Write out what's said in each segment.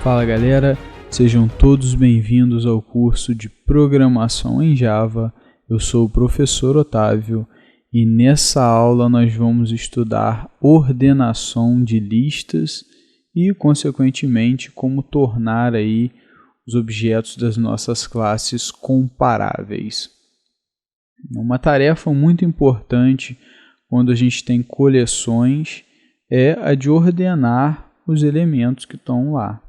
Fala galera, sejam todos bem-vindos ao curso de Programação em Java. Eu sou o professor Otávio e nessa aula nós vamos estudar ordenação de listas e, consequentemente, como tornar aí os objetos das nossas classes comparáveis. Uma tarefa muito importante quando a gente tem coleções é a de ordenar os elementos que estão lá.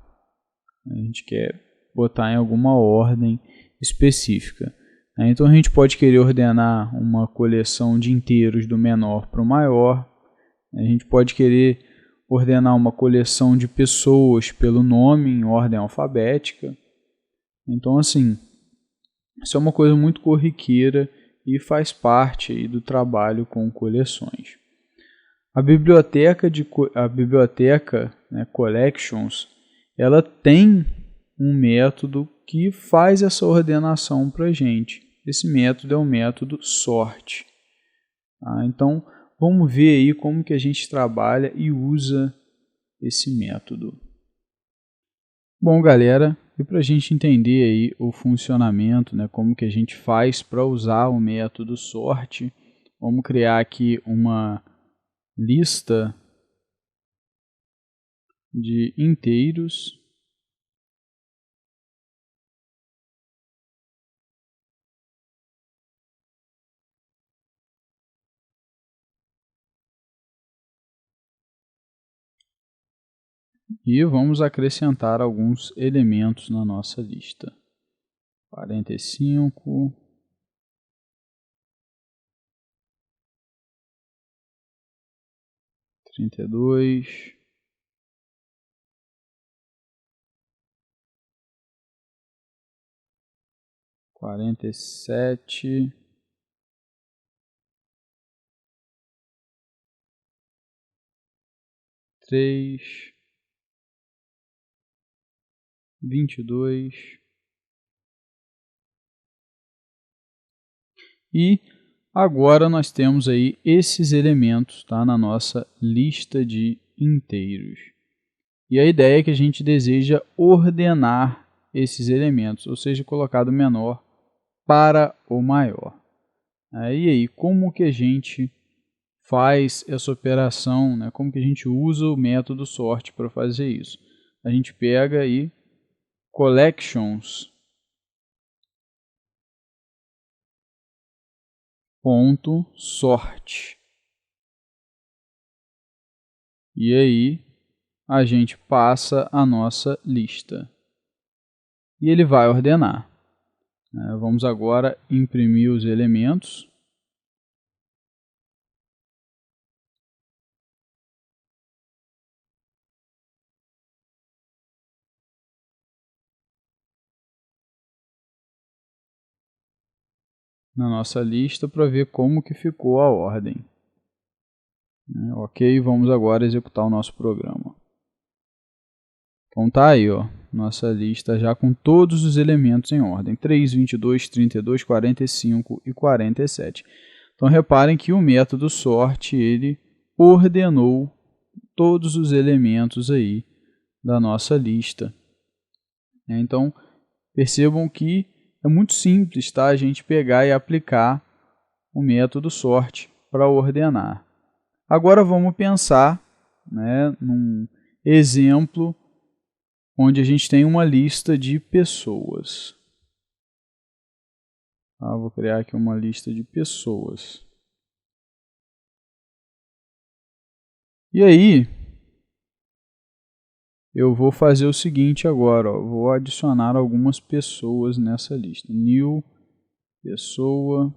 A gente quer botar em alguma ordem específica. Então a gente pode querer ordenar uma coleção de inteiros do menor para o maior. A gente pode querer ordenar uma coleção de pessoas pelo nome em ordem alfabética. Então assim, isso é uma coisa muito corriqueira e faz parte aí do trabalho com coleções. A biblioteca, Collections, ela tem um método que faz essa ordenação para a gente. Esse método é o método sort. Então, vamos ver aí como que a gente trabalha e usa esse método. Bom, galera, e para a gente entender aí o funcionamento, como que a gente faz para usar o método sort, vamos criar aqui uma lista de inteiros. E vamos acrescentar alguns elementos na nossa lista. 45, 32, 47, 3, 22 e agora nós temos aí esses elementos, na nossa lista de inteiros. E a ideia é que a gente deseja ordenar esses elementos, ou seja, colocar do menor para o maior. E aí, como que a gente faz essa operação, como que a gente usa o método sort para fazer isso? A gente pega aí collections.sort e aí a gente passa a nossa lista e ele vai ordenar. Vamos agora imprimir os elementos. Na nossa lista para ver como que ficou a ordem. Ok, vamos agora executar o nosso programa. Então tá aí, nossa lista já com todos os elementos em ordem, 3, 22, 32, 45 e 47. Então reparem que o método sort ele ordenou todos os elementos aí da nossa lista. Então percebam que é muito simples, a gente pegar e aplicar o método sort para ordenar. Agora vamos pensar num exemplo onde a gente tem uma lista de pessoas. Vou criar aqui uma lista de pessoas. E aí, eu vou fazer o seguinte agora, vou adicionar algumas pessoas nessa lista. New pessoa.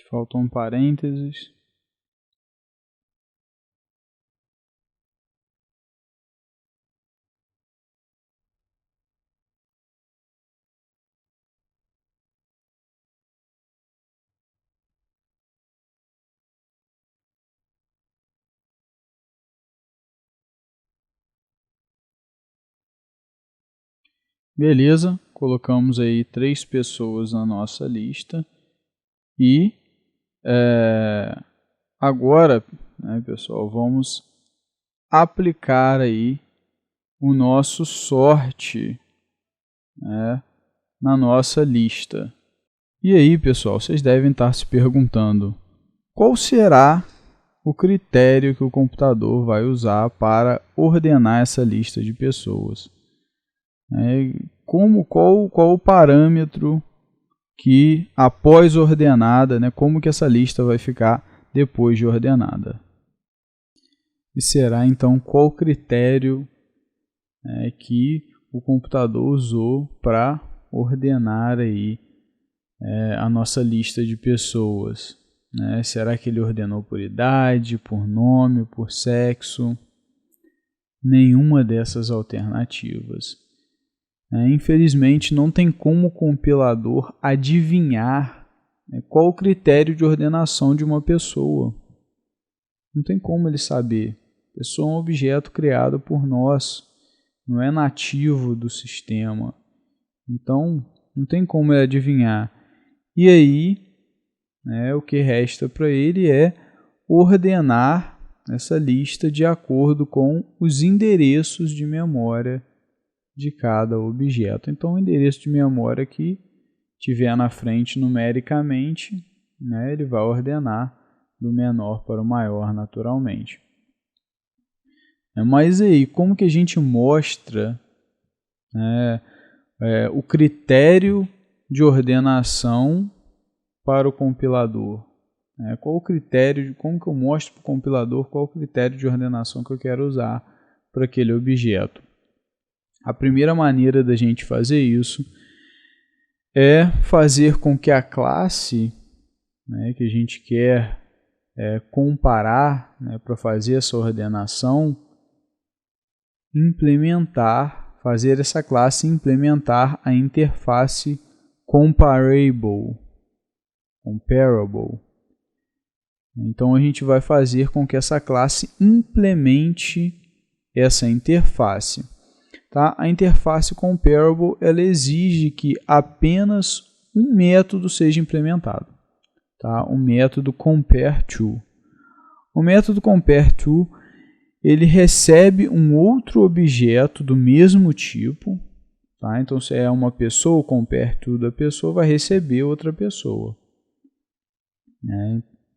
Faltam um parênteses. Beleza, colocamos aí 3 pessoas na nossa lista e agora, né, pessoal, vamos aplicar aí o nosso sorte, né, na nossa lista. E aí, pessoal, vocês devem estar se perguntando qual será o critério que o computador vai usar para ordenar essa lista de pessoas. Qual o parâmetro que, após ordenada, né, como que essa lista vai ficar depois de ordenada? E será então qual critério que o computador usou para ordenar aí, a nossa lista de pessoas? Né? Será que ele ordenou por idade, por nome, por sexo? Nenhuma dessas alternativas. Infelizmente, não tem como o compilador adivinhar qual o critério de ordenação de uma pessoa. Não tem como ele saber. A pessoa é um objeto criado por nós, não é nativo do sistema. Então, não tem como ele adivinhar. E aí, o que resta para ele é ordenar essa lista de acordo com os endereços de memória de cada objeto. Então, o endereço de memória que tiver na frente numericamente, ele vai ordenar do menor para o maior naturalmente. Mas aí, como que a gente mostra o critério de ordenação para o compilador? Qual o critério, como que eu mostro para o compilador qual o critério de ordenação que eu quero usar para aquele objeto? A primeira maneira da gente fazer isso é fazer com que a classe que a gente quer comparar para fazer essa ordenação, fazer essa classe implementar a interface comparable. Então a gente vai fazer com que essa classe implemente essa interface. Tá? A interface comparable ela exige que apenas um método seja implementado. Tá? O método compareTo. O método compareTo ele recebe um outro objeto do mesmo tipo. Tá? Então, se é uma pessoa, o compareTo da pessoa vai receber outra pessoa.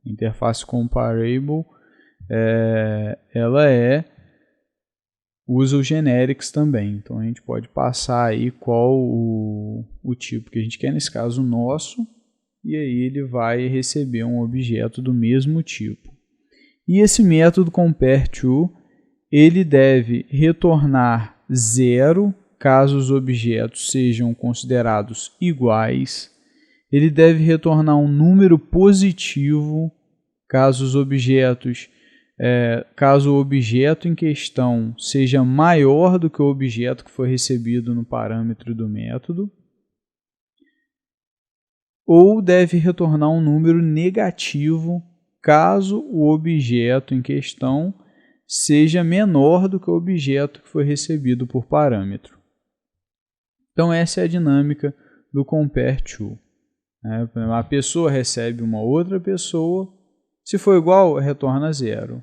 Interface comparable ela usa o generics também. Então, a gente pode passar aí qual o tipo que a gente quer, nesse caso o nosso, e aí ele vai receber um objeto do mesmo tipo. E esse método compareTo, ele deve retornar 0 caso os objetos sejam considerados iguais. Ele deve retornar um número positivo caso os objetos caso o objeto em questão seja maior do que o objeto que foi recebido no parâmetro do método, ou deve retornar um número negativo caso o objeto em questão seja menor do que o objeto que foi recebido por parâmetro. Então essa é a dinâmica do compareTo. A pessoa recebe uma outra pessoa, se for igual, retorna 0.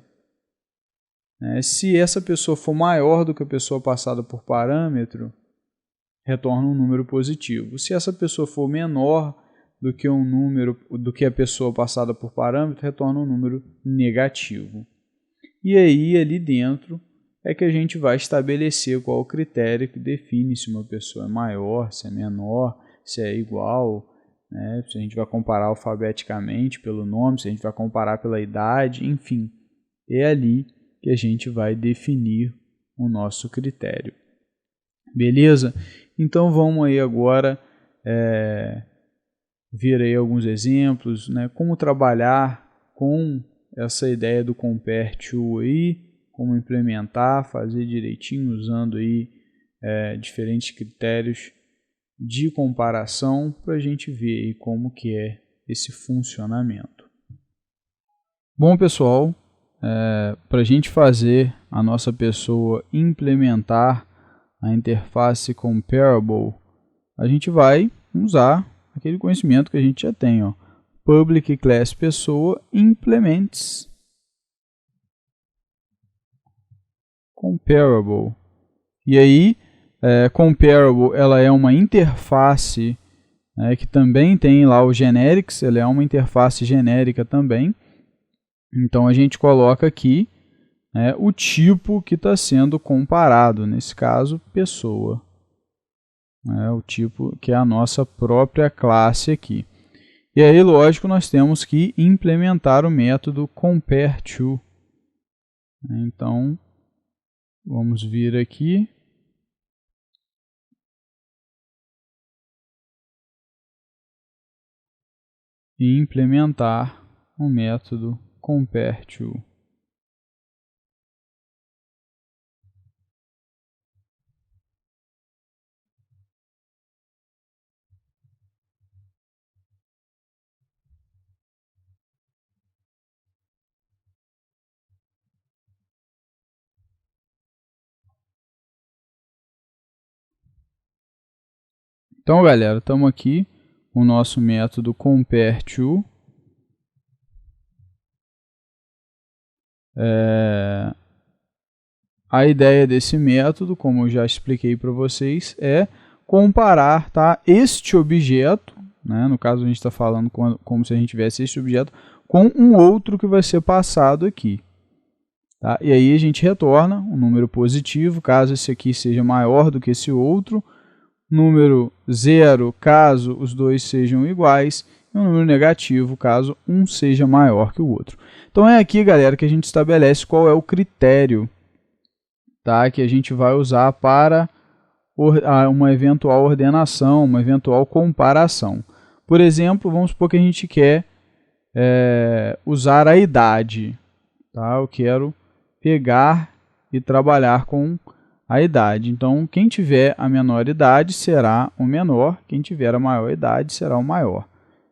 Se essa pessoa for maior do que a pessoa passada por parâmetro, retorna um número positivo. Se essa pessoa for menor do que a pessoa passada por parâmetro, retorna um número negativo. E aí, ali dentro, é que a gente vai estabelecer qual o critério que define se uma pessoa é maior, se é menor, se é igual, se a gente vai comparar alfabeticamente pelo nome, se a gente vai comparar pela idade, enfim. É ali que a gente vai definir o nosso critério. Beleza? Então vamos aí agora ver aí alguns exemplos, né, como trabalhar com essa ideia do Compare To aí, como implementar, fazer direitinho usando aí diferentes critérios de comparação para a gente ver aí como que é esse funcionamento. Bom, pessoal, para a gente fazer a nossa pessoa implementar a interface Comparable, a gente vai usar aquele conhecimento que a gente já tem, ó. Public class pessoa implements Comparable. E aí, Comparable ela é uma interface que também tem lá o generics, ela é uma interface genérica também. Então a gente coloca aqui o tipo que está sendo comparado, nesse caso, pessoa. O tipo que é a nossa própria classe aqui. E aí, lógico, nós temos que implementar o método CompareTo. Então, vamos vir aqui. E implementar o método CompareTo. Então, galera, estamos aqui com o nosso método CompareTo. A ideia desse método, como eu já expliquei para vocês, é comparar, tá, este objeto, né, no caso a gente está falando como se a gente tivesse este objeto, com um outro que vai ser passado aqui. Tá? E aí a gente retorna um número positivo, caso esse aqui seja maior do que esse outro, número 0, caso os dois sejam iguais, e um número negativo, caso um seja maior que o outro. Então é aqui, galera, que a gente estabelece qual é o critério, tá, que a gente vai usar para uma eventual ordenação, uma eventual comparação. Por exemplo, vamos supor que a gente quer usar a idade. Tá? Eu quero pegar e trabalhar com a idade. Então, quem tiver a menor idade será o menor, quem tiver a maior idade será o maior.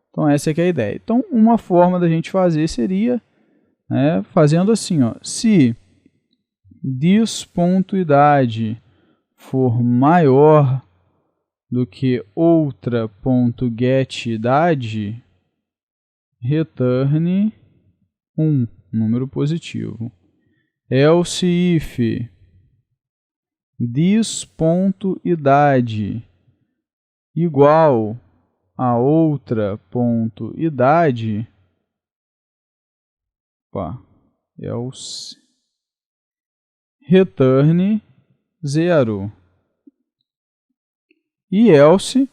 Então, essa é que é a ideia. Então, uma forma da gente fazer seria fazendo assim, ó, se this.idade for maior do que outra.getIdade, returne 1, número positivo. Else if this.idade igual a outra.idade, else returne 0. E else,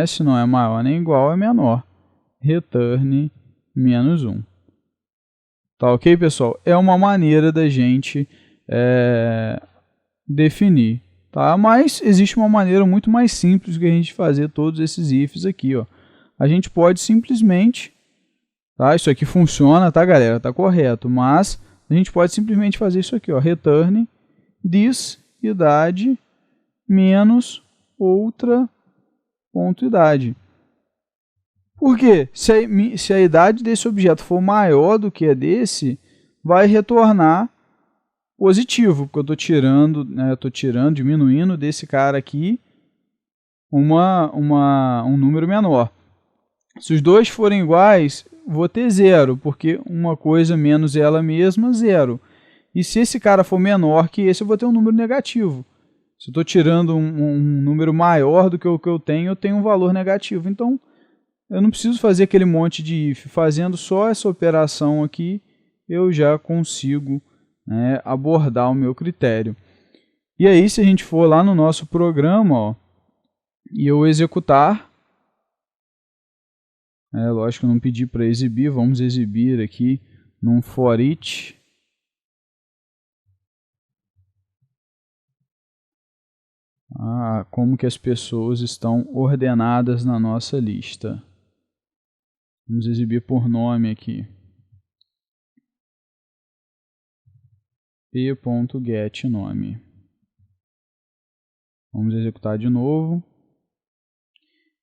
se não é maior nem igual, é menor. Returne menos 1. Tá ok, pessoal? É uma maneira da gente definir. Tá? Mas existe uma maneira muito mais simples que a gente fazer todos esses ifs aqui. Ó. A gente pode simplesmente... Tá? Isso aqui funciona, tá, galera? Tá correto. Mas a gente pode simplesmente fazer isso aqui. Ó. Returne this idade menos outra.idade. Por quê? Se a idade desse objeto for maior do que a desse, vai retornar positivo, porque eu estou tirando, diminuindo desse cara aqui um número menor. Se os dois forem iguais, vou ter 0, porque uma coisa menos ela mesma, 0. E se esse cara for menor que esse, eu vou ter um número negativo. Se eu estou tirando um número maior do que o que eu tenho um valor negativo. Então, eu não preciso fazer aquele monte de if. Fazendo só essa operação aqui, eu já consigo abordar o meu critério. E aí, se a gente for lá no nosso programa, ó, e eu executar, lógico que eu não pedi para exibir, vamos exibir aqui num for each. Como que as pessoas estão ordenadas na nossa lista. Vamos exibir por nome aqui. p.getNome. Vamos executar de novo.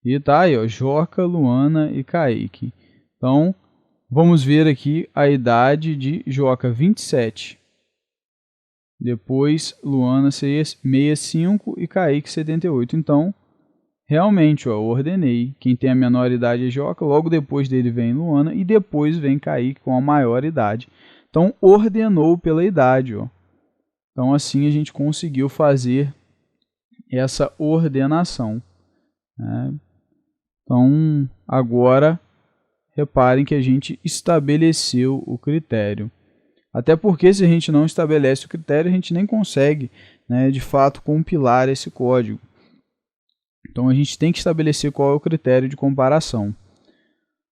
E tá aí, ó, Joca, Luana e Kaique. Então, vamos ver aqui a idade de Joca, 27. Depois, Luana, 65 e Kaique, 78. Então, realmente, ó, eu ordenei. Quem tem a menor idade é Joca, logo depois dele vem Luana e depois vem Kaique com a maior idade. Então, ordenou pela idade, ó. Então, assim a gente conseguiu fazer essa ordenação, né? Então, agora, reparem que a gente estabeleceu o critério. Até porque, se a gente não estabelece o critério, a gente nem consegue, né, de fato, compilar esse código. Então, a gente tem que estabelecer qual é o critério de comparação.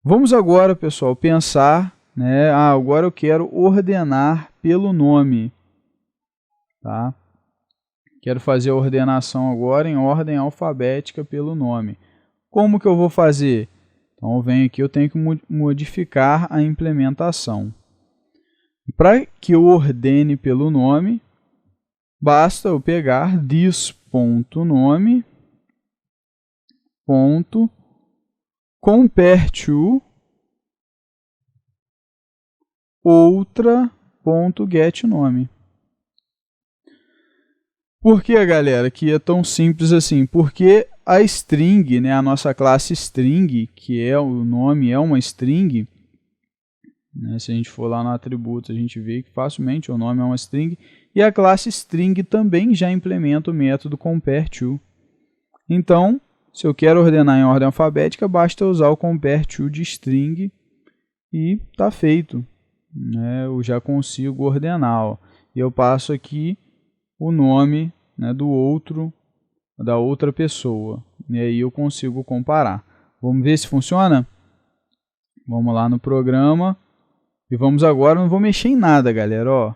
Vamos agora, pessoal, pensar, né, agora eu quero ordenar pelo nome. Tá? Quero fazer a ordenação agora em ordem alfabética pelo nome. Como que eu vou fazer? Então, eu venho aqui, eu tenho que modificar a implementação. Para que eu ordene pelo nome, basta eu pegar this.nome.compareTo outra.getNome. Por que, galera, que é tão simples assim? Porque a string, né, a nossa classe string, que é o nome, é uma string, né, se a gente for lá no atributo, a gente vê que facilmente o nome é uma string, e a classe string também já implementa o método compareTo. Então, se eu quero ordenar em ordem alfabética, basta usar o compareTo de string e está feito, né, eu já consigo ordenar, ó. E eu passo aqui o nome, né, da outra pessoa. E aí eu consigo comparar. Vamos ver se funciona? Vamos lá no programa. E vamos agora, não vou mexer em nada, galera. Ó.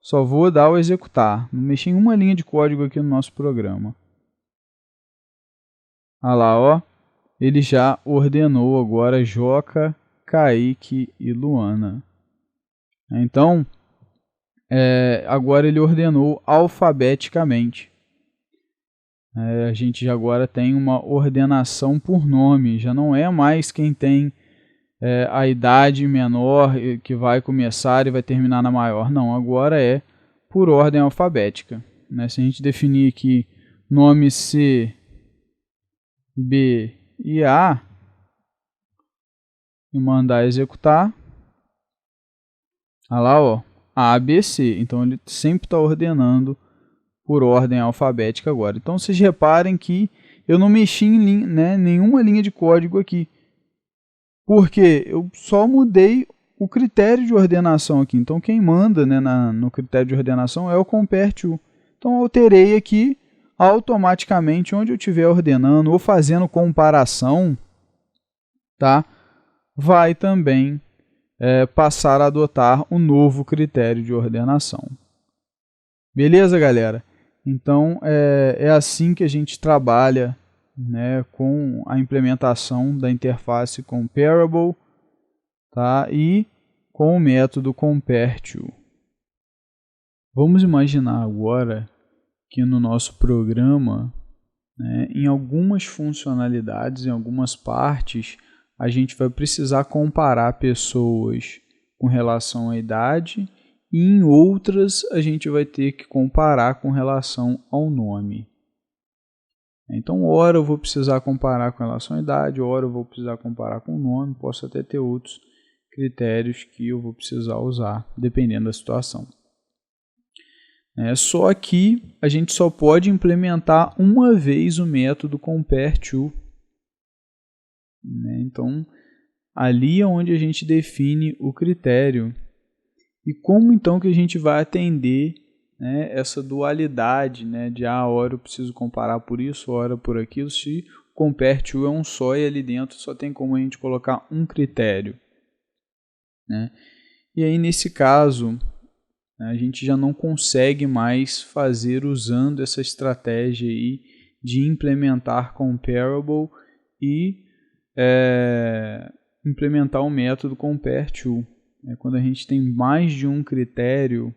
Só vou dar o executar. Não mexer em uma linha de código aqui no nosso programa. Olha lá, ó. Ele já ordenou agora Joca, Kaique e Luana. Então, agora ele ordenou alfabeticamente. A gente já agora tem uma ordenação por nome, já não é mais quem tem a idade menor que vai começar e vai terminar na maior, não, agora é por ordem alfabética. Né? Se a gente definir aqui nome C, B e A e mandar executar, olha lá, ó, A, B, C, então ele sempre está ordenando por ordem alfabética agora. Então, vocês reparem que eu não mexi em nenhuma linha de código aqui, porque eu só mudei o critério de ordenação aqui. Então, quem manda, né, no critério de ordenação é o compareTo. Então, eu alterei aqui automaticamente, onde eu estiver ordenando ou fazendo comparação, tá, vai também passar a adotar o novo critério de ordenação. Beleza, galera? Então, é assim que a gente trabalha, né, com a implementação da interface comparable, tá, e com o método compareTo. Vamos imaginar agora que no nosso programa, né, em algumas funcionalidades, em algumas partes, a gente vai precisar comparar pessoas com relação à idade, e em outras a gente vai ter que comparar com relação ao nome. Então, ora eu vou precisar comparar com relação à idade, ora eu vou precisar comparar com o nome, posso até ter outros critérios que eu vou precisar usar, dependendo da situação. Só que a gente só pode implementar uma vez o método compareTo. Então, ali é onde a gente define o critério. E como então que a gente vai atender, né, essa dualidade, né, de hora eu preciso comparar por isso, hora por aquilo, se o compareTo é um só e ali dentro só tem como a gente colocar um critério. Né? E aí nesse caso, a gente já não consegue mais fazer usando essa estratégia aí de implementar comparable e implementar o método compareTo. Quando a gente tem mais de um critério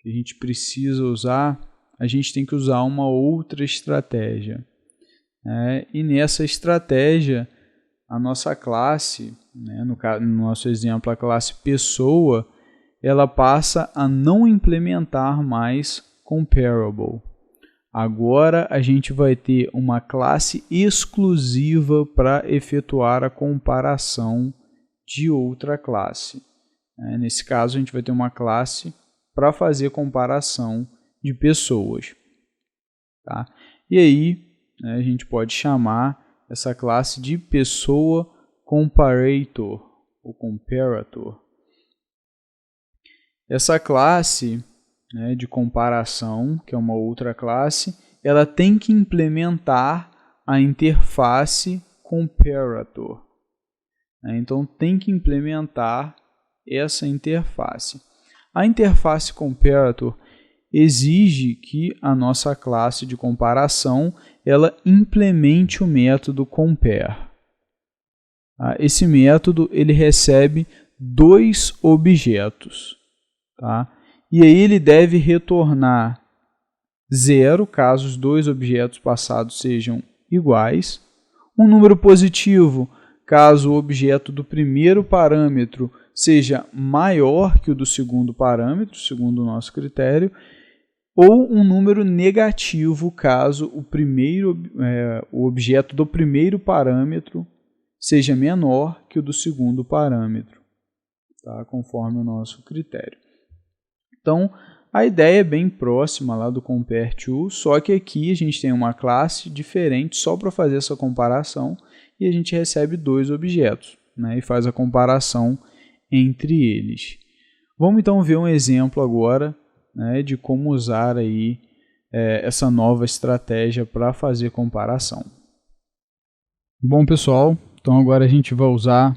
que a gente precisa usar, a gente tem que usar uma outra estratégia. E nessa estratégia, a nossa classe, no nosso exemplo, a classe pessoa, ela passa a não implementar mais comparable. Agora a gente vai ter uma classe exclusiva para efetuar a comparação de outra classe. Nesse caso, a gente vai ter uma classe para fazer comparação de pessoas. Tá? E aí, a gente pode chamar essa classe de pessoa comparator, ou comparator. Essa classe de comparação, que é uma outra classe, ela tem que implementar a interface comparator. Então, tem que implementar essa interface. A interface comparator exige que a nossa classe de comparação ela implemente o método compare. Esse método ele recebe 2 objetos. Tá? E aí ele deve retornar 0, caso os 2 objetos passados sejam iguais. Um número positivo, caso o objeto do primeiro parâmetro seja maior que o do segundo parâmetro, segundo o nosso critério. Ou um número negativo, caso o objeto do primeiro parâmetro seja menor que o do segundo parâmetro, tá? Conforme o nosso critério. Então, a ideia é bem próxima lá do compareTo, só que aqui a gente tem uma classe diferente só para fazer essa comparação e a gente recebe 2 objetos, e faz a comparação entre eles. Vamos então ver um exemplo agora de como usar aí, essa nova estratégia para fazer comparação. Bom, pessoal, então agora a gente vai usar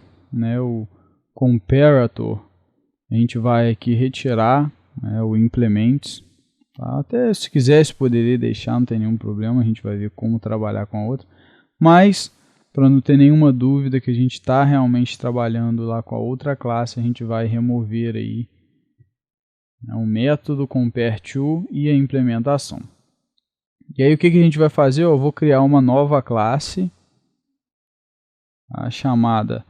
o comparator. A gente vai aqui retirar o implements. Tá? Até se quisesse poderia deixar, não tem nenhum problema, a gente vai ver como trabalhar com a outra. Mas, para não ter nenhuma dúvida que a gente está realmente trabalhando lá com a outra classe, a gente vai remover aí o método compareTo e a implementação. E aí o que a gente vai fazer? Eu vou criar uma nova classe chamada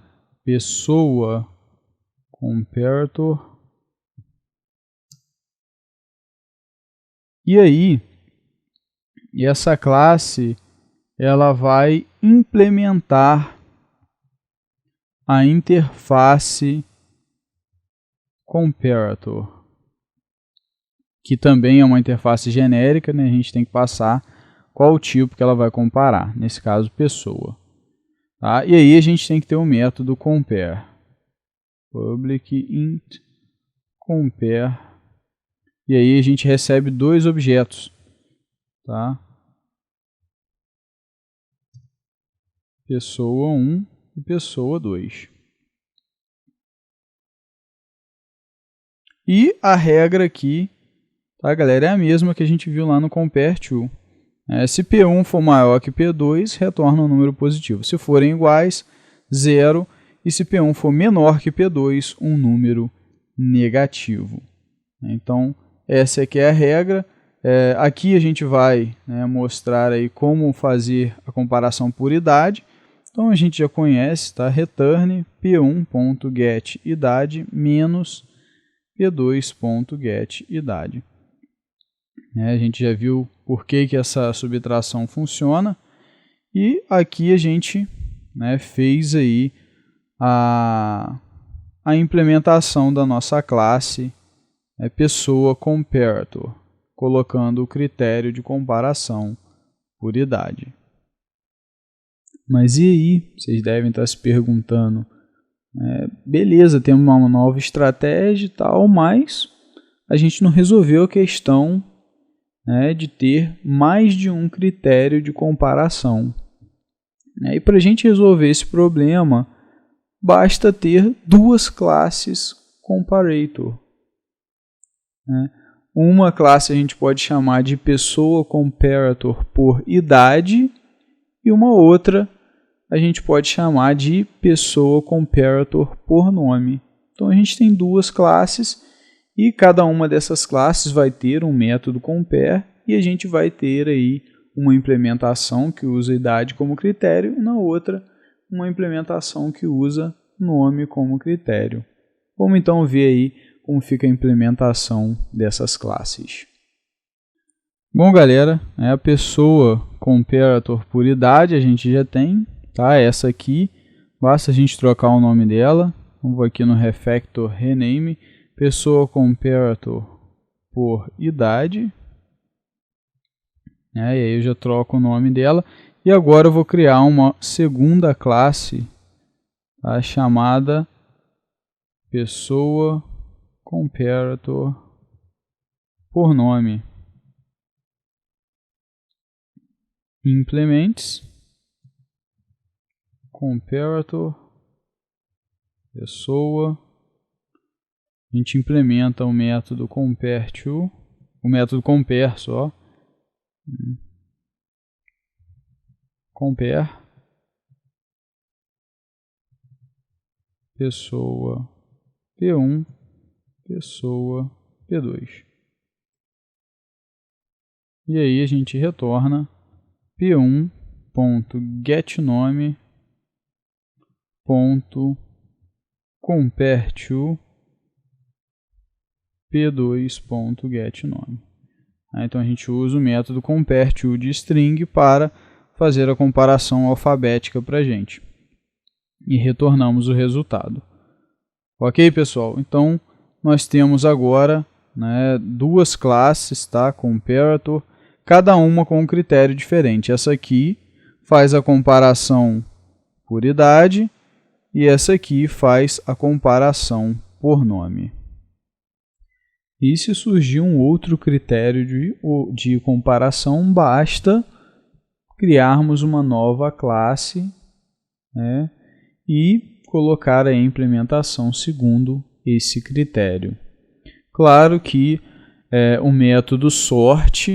pessoa comparator. E aí, essa classe ela vai implementar a interface comparator, que também é uma interface genérica, a gente tem que passar qual o tipo que ela vai comparar, nesse caso pessoa. Tá? E aí a gente tem que ter o método compare, public int compare, e aí a gente recebe 2 objetos, tá? Pessoa 1 e pessoa 2. E a regra aqui, tá, galera, é a mesma que a gente viu lá no compareTo. Se P1 for maior que P2, retorna um número positivo. Se forem iguais, 0. E se P1 for menor que P2, um número negativo. Então, essa aqui é a regra. Aqui a gente vai mostrar aí como fazer a comparação por idade. Então, a gente já conhece, tá? Return p1.getIdade menos p2.getIdade. A gente já viu por que essa subtração funciona. E aqui a gente fez aí a implementação da nossa classe pessoa comparator, colocando o critério de comparação por idade. Mas e aí? Vocês devem estar se perguntando, beleza, temos uma nova estratégia e tal, mas a gente não resolveu a questão de ter mais de um critério de comparação. E para a gente resolver esse problema, basta ter 2 classes comparator. Uma classe a gente pode chamar de pessoa comparator por idade e uma outra a gente pode chamar de pessoa comparator por nome. Então a gente tem duas classes e cada uma dessas classes vai ter um método compare e a gente vai ter aí uma implementação que usa idade como critério e na outra uma implementação que usa nome como critério. Vamos então ver aí como fica a implementação dessas classes. Bom, galera, a pessoa comparator por idade a gente já tem, tá? Essa aqui, basta a gente trocar o nome dela. Vamos aqui no refactor rename, pessoa comparator por idade. E aí eu já troco o nome dela. E agora eu vou criar uma segunda classe, tá? Chamada pessoa comparator por nome. Implements comparator pessoa. A gente implementa o método compare to, o método compare só. Compare pessoa P1 pessoa P2. E aí a gente retorna p1.getNome.compareTo p2.getNome. Então a gente usa o método compareTo de string para fazer a comparação alfabética para a gente. E retornamos o resultado. Ok, pessoal? Então nós temos agora, né, duas classes, tá? Comparator, cada uma com um critério diferente. Essa aqui faz a comparação por idade e essa aqui faz a comparação por nome. E se surgir um outro critério de comparação, basta criarmos uma nova classe, né, e colocar a implementação segundo esse critério. Claro que o método sort,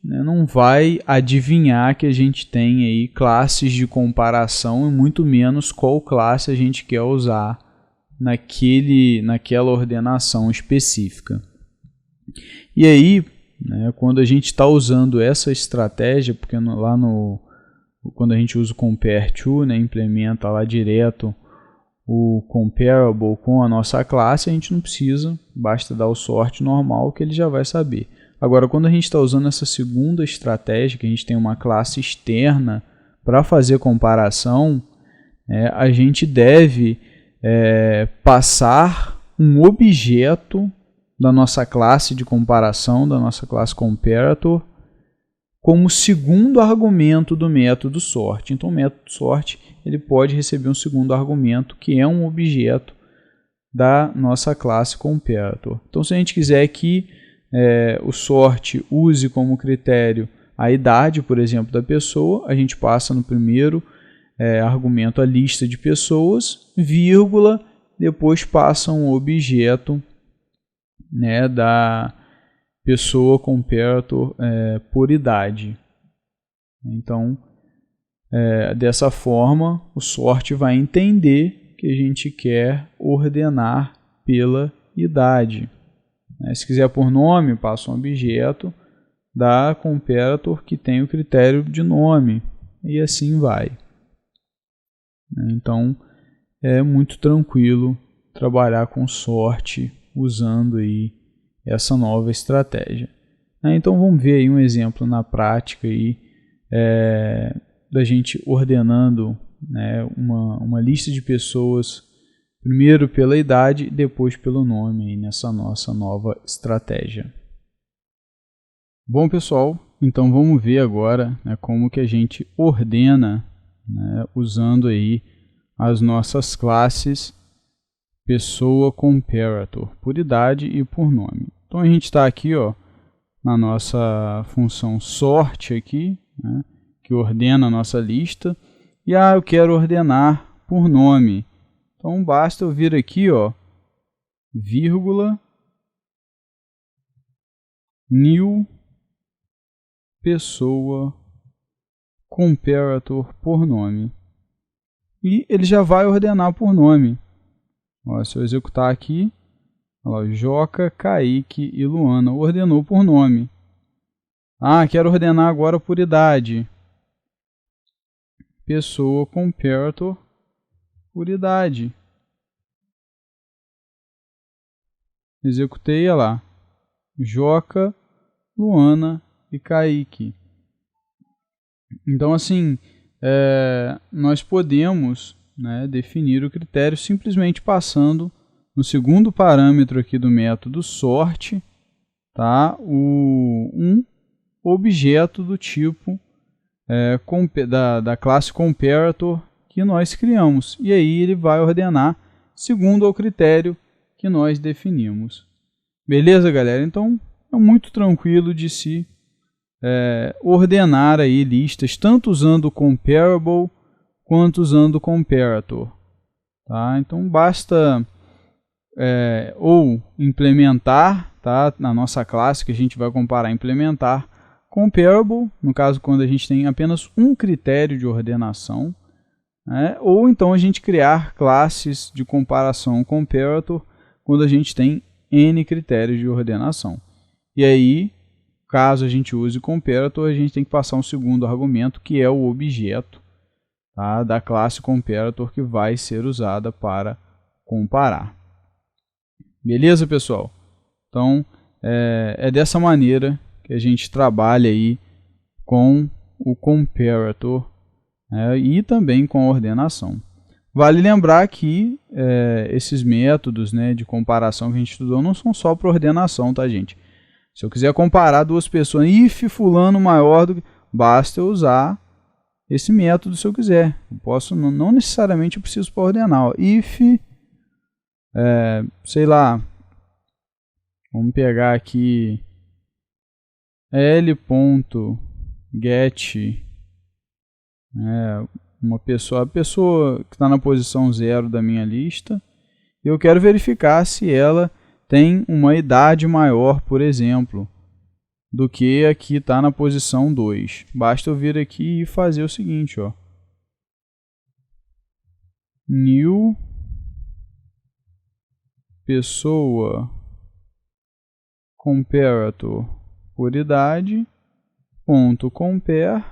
né, não vai adivinhar que a gente tem aí classes de comparação e muito menos qual classe a gente quer usar naquela ordenação específica. E aí, né, quando a gente está usando essa estratégia, porque quando a gente usa o compareTo, né, implementa lá direto o comparable com a nossa classe, a gente não precisa, basta dar o sort normal que ele já vai saber. Agora, quando a gente está usando essa segunda estratégia, que a gente tem uma classe externa para fazer comparação, a gente deve passar um objeto da nossa classe de comparação, da nossa classe comparator, como segundo argumento do método sort. Então, o método sort ele pode receber um segundo argumento, que é um objeto da nossa classe comparator. Então, se a gente quiser que o sort use como critério a idade, por exemplo, da pessoa, a gente passa no primeiro argumento a lista de pessoas, vírgula, depois passa um objeto, né, da pessoa comparator por idade. Então, dessa forma, o sort vai entender que a gente quer ordenar pela idade. Se quiser por nome, passa um objeto da comparator que tem o critério de nome, e assim vai. Então, é muito tranquilo trabalhar com sort usando aí essa nova estratégia. Então vamos ver aí um exemplo na prática aí, da gente ordenando, né, uma lista de pessoas, primeiro pela idade e depois pelo nome aí nessa nossa nova estratégia. Bom, pessoal, então vamos ver agora, né, como que a gente ordena, né, usando aí as nossas classes pessoa comparator por idade e por nome. Então a gente está aqui, ó, na nossa função sort aqui, né, que ordena a nossa lista, e eu quero ordenar por nome. Então basta eu vir aqui, ó, vírgula, new pessoa comparator por nome. e ele já vai ordenar por nome. Ó, se eu executar aqui, olha lá, Joca, Kaique e Luana, ordenou por nome. Ah, quero ordenar agora por idade. Pessoa, comparator, por idade. Executei, olha lá, Joca, Luana e Kaique. Então, assim, nós podemos, né, definir o critério simplesmente passando no segundo parâmetro aqui do método sort, tá, um objeto do tipo da classe comparator que nós criamos. E aí ele vai ordenar segundo o critério que nós definimos. Beleza, galera? Então é muito tranquilo de se ordenar aí listas, tanto usando o comparable quanto usando o comparator. Tá? Então basta ou implementar, tá, na nossa classe que a gente vai comparar, implementar comparable, no caso quando a gente tem apenas um critério de ordenação, né, ou então a gente criar classes de comparação comparator quando a gente tem N critérios de ordenação. E aí, caso a gente use comparator, a gente tem que passar um segundo argumento, que é o objeto, tá, da classe comparator que vai ser usada para comparar. Beleza, pessoal? Então, é dessa maneira que a gente trabalha aí com o comparator, e também com a ordenação. Vale lembrar que esses métodos, né, de comparação que a gente estudou não são só para ordenação, tá, gente? Se eu quiser comparar duas pessoas, if fulano maior do que... Basta eu usar esse método se eu quiser. Eu posso, não necessariamente eu preciso para ordenar. Ó. If, sei lá, vamos pegar aqui l.get, a pessoa que está na posição 0 da minha lista, eu quero verificar se ela tem uma idade maior, por exemplo, do que aqui está na posição 2. Basta eu vir aqui e fazer o seguinte, ó. New pessoa comparator por idade ponto compare,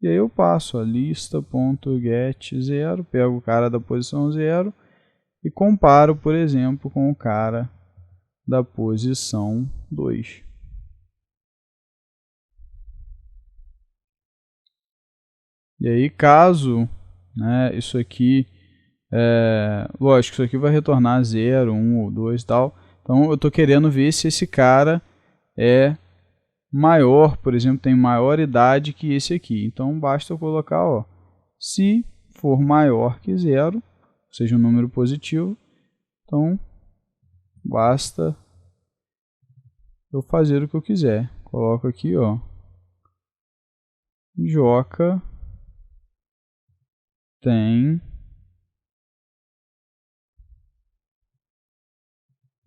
e aí eu passo a lista.get 0, pego o cara da posição 0 e comparo, por exemplo, com o cara da posição 2. E aí, caso, né, isso aqui, lógico, isso aqui vai retornar 0, 1 ou 2 e tal. Então, eu estou querendo ver se esse cara é maior, por exemplo, tem maior idade que esse aqui. Então, basta eu colocar, ó, se for maior que 0, ou seja, um número positivo, então, basta eu fazer o que eu quiser. Coloco aqui, ó, Joca tem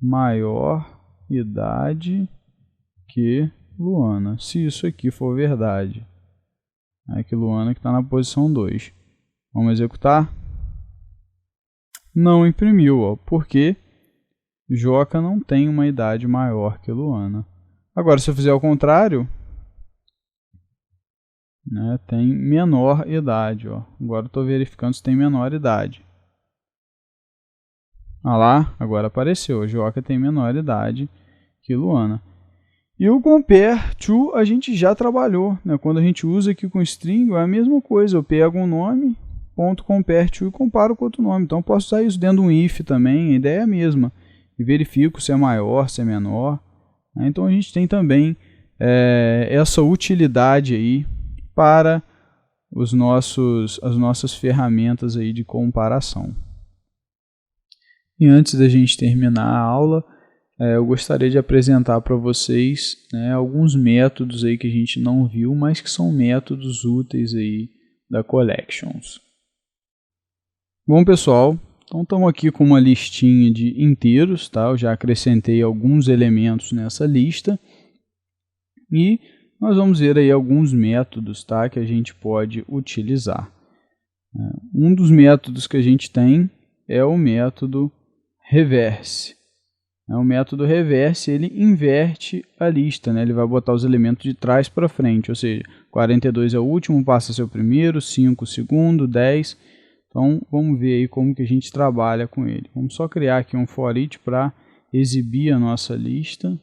maior idade que Luana, se isso aqui for verdade. É que Luana que está na posição 2. Vamos executar? Não imprimiu, ó, porque Joca não tem uma idade maior que Luana. Agora, se eu fizer ao contrário, né, tem menor idade. Ó. Agora estou verificando se tem menor idade. Ah lá, agora apareceu. Joca tem menor idade que Luana. E o compare to a gente já trabalhou. Né? Quando a gente usa aqui com string, é a mesma coisa. Eu pego um nome, ponto compare to, e comparo com outro nome. Então eu posso usar isso dentro de um if também. A ideia é a mesma. E verifico se é maior, se é menor. Né? Então a gente tem também essa utilidade aí para as nossas ferramentas aí de comparação. E antes da gente terminar a aula, eu gostaria de apresentar para vocês, né, alguns métodos aí que a gente não viu, mas que são métodos úteis aí da Collections. Bom, pessoal, então estamos aqui com uma listinha de inteiros, tá? Eu já acrescentei alguns elementos nessa lista e nós vamos ver aí alguns métodos, tá, que a gente pode utilizar. um dos métodos que a gente tem é o método reverse. O método reverse, ele inverte a lista, né? Ele vai botar os elementos de trás para frente, ou seja, 42 é o último, passa a ser o primeiro, 5 o segundo, 10. Então, vamos ver aí como que a gente trabalha com ele. Vamos só criar aqui um for each para exibir a nossa lista.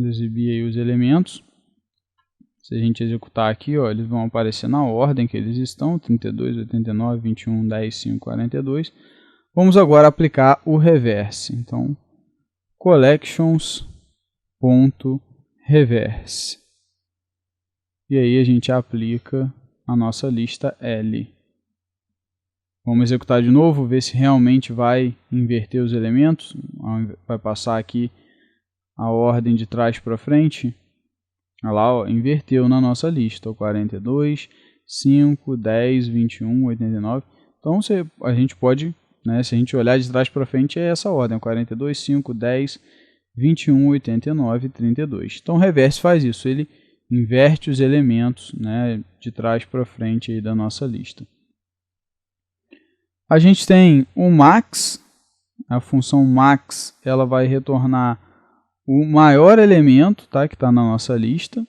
Exibir aí os elementos. Se a gente executar aqui, ó, eles vão aparecer na ordem que eles estão, 32, 89, 21, 10, 5, 42. Vamos agora aplicar o reverse. Então, collections.reverse. E aí a gente aplica a nossa lista L. Vamos executar de novo, ver se realmente vai inverter os elementos. Vai passar aqui a ordem de trás para frente. Olha lá, ó, inverteu na nossa lista, 42, 5, 10, 21, 89. Então a gente pode, né, se a gente olhar de trás para frente, é essa ordem, 42, 5, 10, 21, 89, 32. Então o reverse faz isso, ele inverte os elementos, né, de trás para frente aí da nossa lista. A gente tem o max, a função max, ela vai retornar o maior elemento, tá, que está na nossa lista.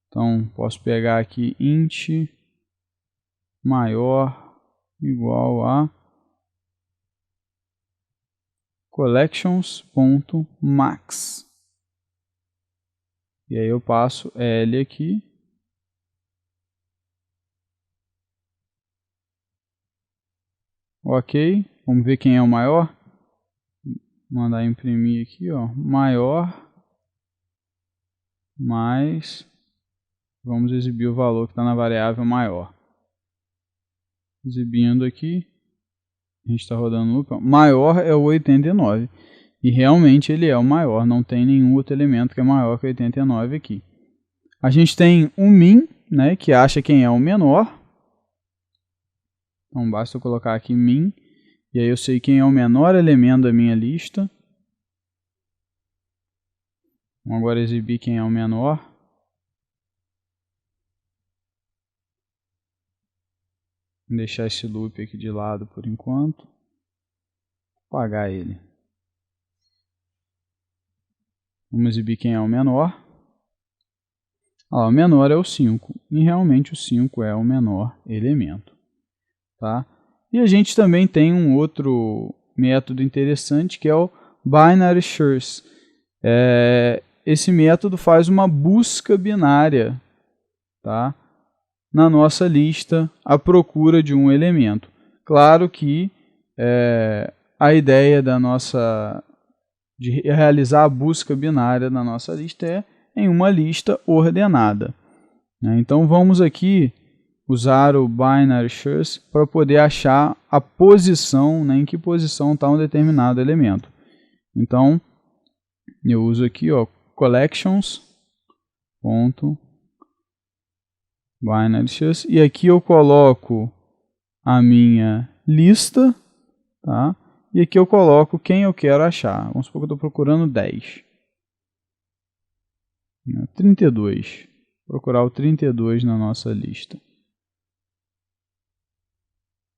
Então, posso pegar aqui int maior igual a collections.max. E aí eu passo L aqui. Ok, vamos ver quem é o maior. Mandar imprimir aqui, ó, maior mais, vamos exibir o valor que está na variável maior. Exibindo aqui, a gente está rodando no loop, maior é o 89. E realmente ele é o maior, não tem nenhum outro elemento que é maior que 89 aqui. A gente tem o min, né, que acha quem é o menor. Então basta eu colocar aqui min. E aí eu sei quem é o menor elemento da minha lista. Vamos agora exibir quem é o menor. Vou deixar esse loop aqui de lado por enquanto. Apagar ele. Vamos exibir quem é o menor. O menor é o 5. E realmente o 5 é o menor elemento. Tá? E a gente também tem um outro método interessante que é o binary search. Esse método faz uma busca binária, tá, na nossa lista à procura de um elemento. Claro que a ideia de realizar a busca binária na nossa lista é em uma lista ordenada. Então vamos aqui usar o binary search para poder achar a posição, né, em que posição está um determinado elemento. Então, eu uso aqui, ó, collections.binary search e aqui eu coloco a minha lista, tá? E aqui eu coloco quem eu quero achar. Vamos supor que eu estou procurando 10. 32. Vou procurar o 32 na nossa lista.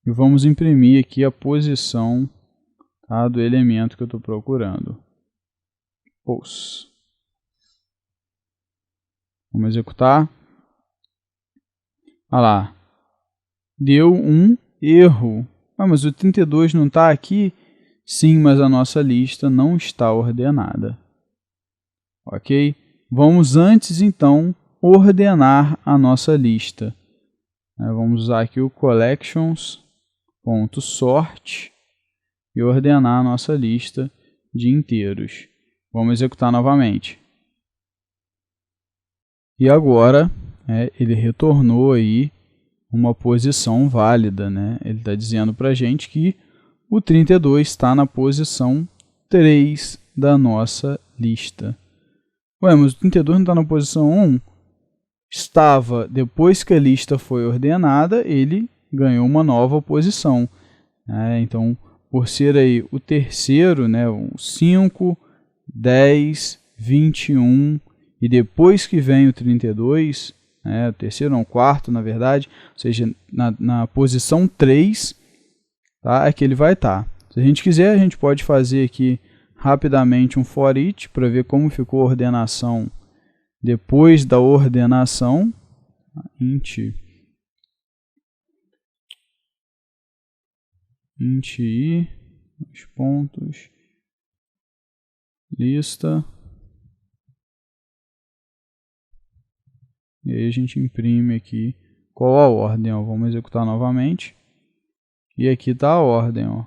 E vamos imprimir aqui a posição, tá, do elemento que eu estou procurando. Pos. Vamos executar. Olha lá. Deu um erro. Mas o 32 não está aqui? Sim, mas a nossa lista não está ordenada. Ok? Vamos antes, então, ordenar a nossa lista. Vamos usar aqui o collections.sort e ordenar a nossa lista de inteiros. Vamos executar novamente. E agora, ele retornou aí uma posição válida, né? Ele está dizendo para a gente que o 32 está na posição 3 da nossa lista. Ué, mas o 32 não está na posição 1? Estava, depois que a lista foi ordenada, ele ganhou uma nova posição. Então, por ser aí o terceiro, né, o 5, 10, 21 e depois que vem o 32, né, o terceiro não, o quarto na verdade, ou seja, na posição 3, tá, é que ele vai estar. Se a gente quiser, a gente pode fazer aqui rapidamente um for each para ver como ficou a ordenação depois da ordenação. Int i, os pontos, lista, e aí a gente imprime aqui qual a ordem, ó. Vamos executar novamente, e aqui está a ordem, ó.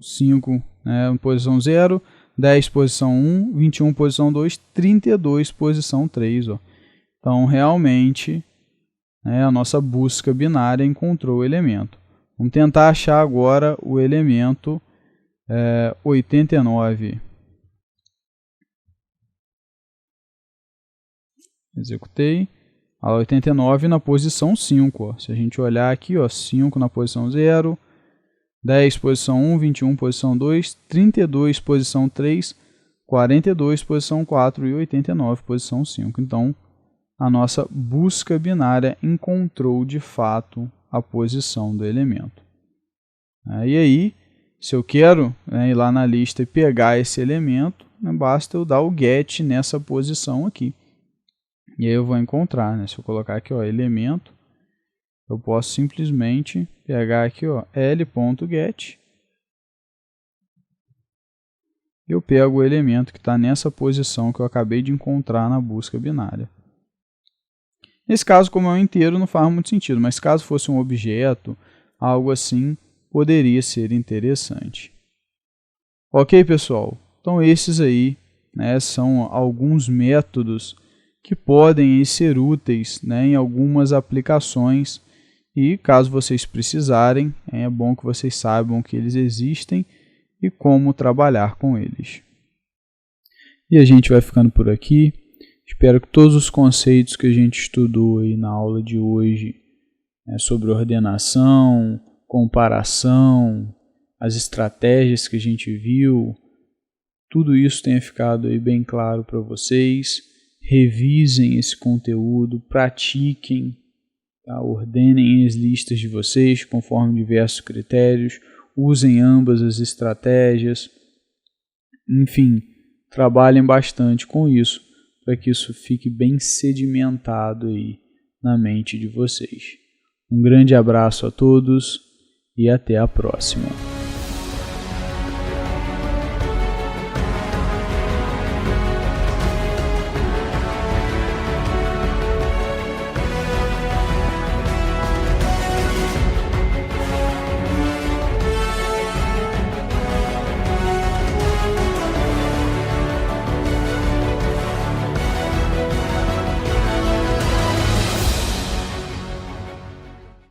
5, né, posição 0, 10 posição 1, 21 posição 2, 32 posição 3, ó. Então realmente, né, a nossa busca binária encontrou o elemento. Vamos tentar achar agora o elemento 89. Executei. A 89 na posição 5. Ó. Se a gente olhar aqui, ó, 5 na posição 0, 10 posição 1, 21 posição 2, 32 posição 3, 42 posição 4 e 89 posição 5. Então, a nossa busca binária encontrou de fato a posição do elemento. E aí, se eu quero, né, ir lá na lista e pegar esse elemento, né, basta eu dar o get nessa posição aqui. E aí eu vou encontrar, né? Se eu colocar aqui, ó, elemento, eu posso simplesmente pegar aqui, ó, l.get. Eu pego o elemento que está nessa posição que eu acabei de encontrar na busca binária. Nesse caso, como é um inteiro, não faz muito sentido, mas caso fosse um objeto, algo assim, poderia ser interessante. Ok, pessoal? Então esses aí, né, são alguns métodos que podem ser úteis, né, em algumas aplicações, e caso vocês precisarem, é bom que vocês saibam que eles existem e como trabalhar com eles. E a gente vai ficando por aqui. Espero que todos os conceitos que a gente estudou aí na aula de hoje, né, sobre ordenação, comparação, as estratégias que a gente viu, tudo isso tenha ficado aí bem claro para vocês. Revisem esse conteúdo, pratiquem, tá? Ordenem as listas de vocês conforme diversos critérios, usem ambas as estratégias, enfim, trabalhem bastante com isso, para que isso fique bem sedimentado aí na mente de vocês. Um grande abraço a todos e até a próxima.